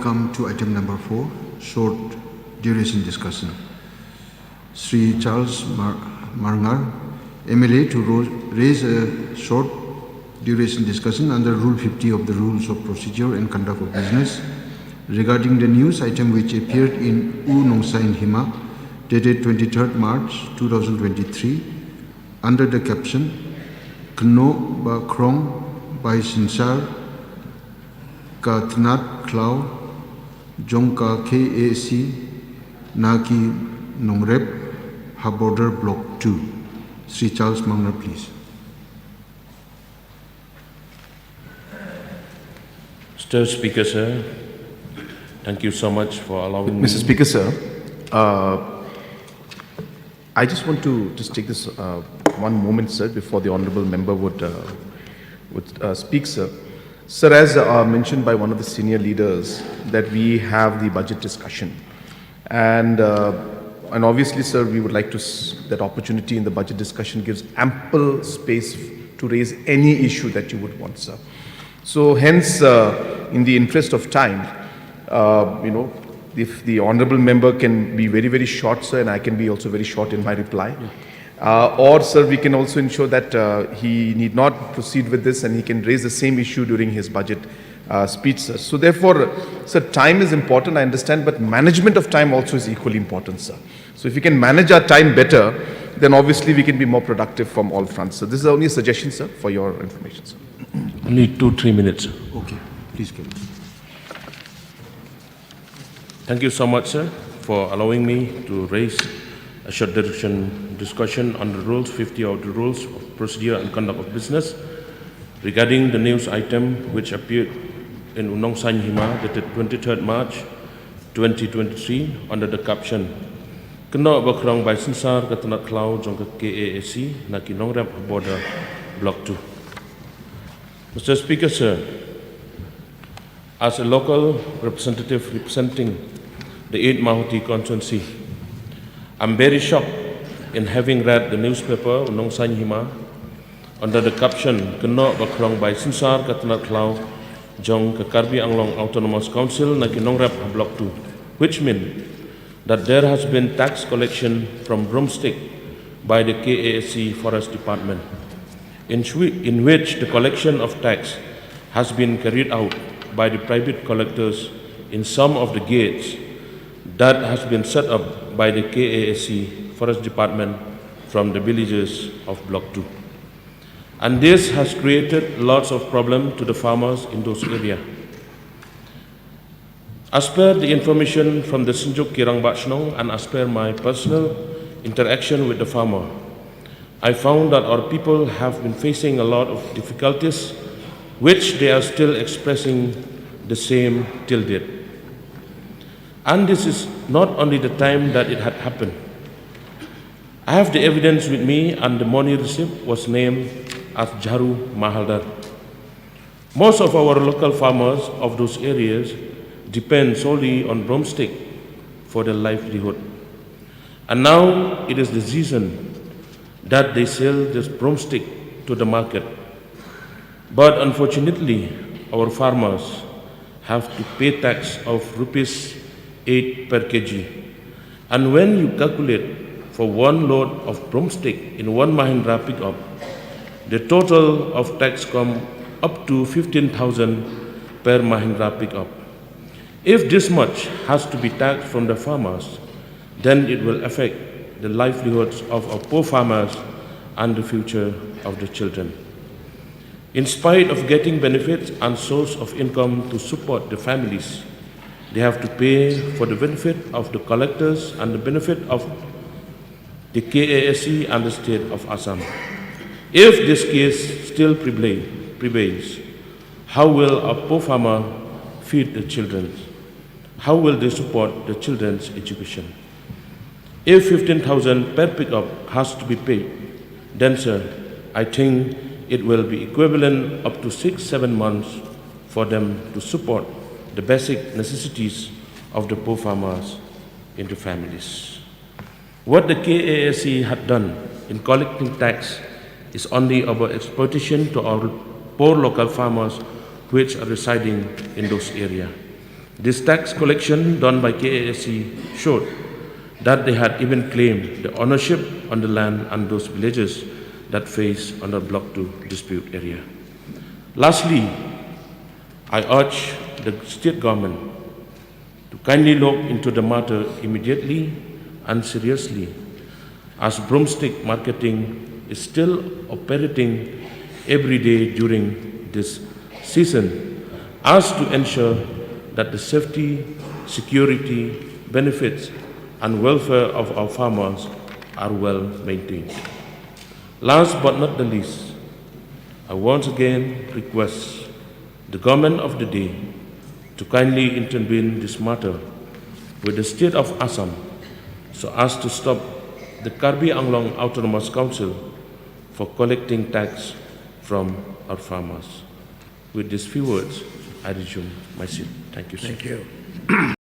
come to item number 4, short duration discussion. Sri Charles Marngar, MLA, to raise a short duration discussion under Rule 50 of the Rules of Procedure and Conduct of Business regarding the news item which appeared in uNongsain Hima, dated 23rd March 2023, under the caption Kno Ba Krong Bai Sinsar Ka Tnat Klau Jongka KAAC Naki Nongrep Ha Border Block 2. Sri Charles Mangner, please. Mr. Speaker, sir, thank you so much for allowing me. Mr. Speaker, sir, I just want to take this one moment, sir, before the honourable member would speak, sir. Sir, as mentioned by one of the senior leaders, that we have the budget discussion, and obviously, sir, we would like to that opportunity in the budget discussion gives ample space to raise any issue that you would want, sir. So, hence, in the interest of time, if the honourable member can be very, very short, sir, and I can be also very short in my reply. Or, sir, we can also ensure that he need not proceed with this and he can raise the same issue during his budget speech, sir. So, therefore, sir, time is important, I understand, but management of time also is equally important, sir. So, if we can manage our time better, then obviously we can be more productive from all fronts. So, this is only a suggestion, sir, for your information, sir. Only 2-3 minutes. Okay, please go. Thank you so much, sir, for allowing me to raise a short duration discussion on the Rules 50 of the Rules of Procedure and Conduct of Business regarding the news item which appeared in uNongsain Hima dated 23rd March 2023 under the caption Kena Bakrong Bai Sinsar Katanat Klau Jongka KAAC Naki Nongrep Border Block 2. Mr. Speaker, sir, as a local representative representing the 8th Mawhati constituency, I'm very shocked in having read the newspaper uNongsain Hima under the caption Kena Bakrong Bai Sinsar Katanat Klau Jong ke Karbi Anglong Autonomous Council Naki Nongrep Block 2, which means that there has been tax collection from broomstick by the KAAC Forest Department, in which the collection of tax has been carried out by the private collectors in some of the gates that has been set up by the KAAC Forest Department from the villages of Block 2. And this has created lots of problems to the farmers in those areas. As per the information from the Sinjuk Kirang Bachnong and as per my personal interaction with the farmer, I found that our people have been facing a lot of difficulties which they are still expressing the same till date. And this is not only the time that it had happened. I have the evidence with me, and the money received was named as Jaru Mahaldar. Most of our local farmers of those areas depend solely on broomstick for their livelihood. And now it is the season that they sell this broomstick to the market. But unfortunately, our farmers have to pay tax of rupees 8 per kg. And when you calculate for one load of broomstick in one Mahindra pickup, the total of tax come up to 15,000 per Mahindra pickup. If this much has to be taxed from the farmers, then it will affect the livelihoods of our poor farmers and the future of the children. In spite of getting benefits and source of income to support the families, they have to pay for the benefit of the collectors and the benefit of the KAAC and the state of Assam. If this case still prevails, how will a poor farmer feed the children? How will they support the children's education? If 15,000 per pickup has to be paid, then, sir, I think it will be equivalent up to 6-7 months for them to support the basic necessities of the poor farmers in the families. What the KAAC had done in collecting tax is only about exploitation to our poor local farmers which are residing in those areas. This tax collection done by KAAC showed that they had even claimed the ownership on the land and those villages that face under Block 2 dispute area. Lastly, I urge the state government to kindly look into the matter immediately and seriously, as broomstick marketing is still operating every day during this season, as to ensure that the safety, security, benefits, and welfare of our farmers are well maintained. Last but not the least, I once again request the government of the day to kindly intervene in this matter with the state of Assam so as to stop the Karbi Anglong Autonomous Council for collecting tax from our farmers. With these few words, I resume my seat. Thank you, sir. Thank you.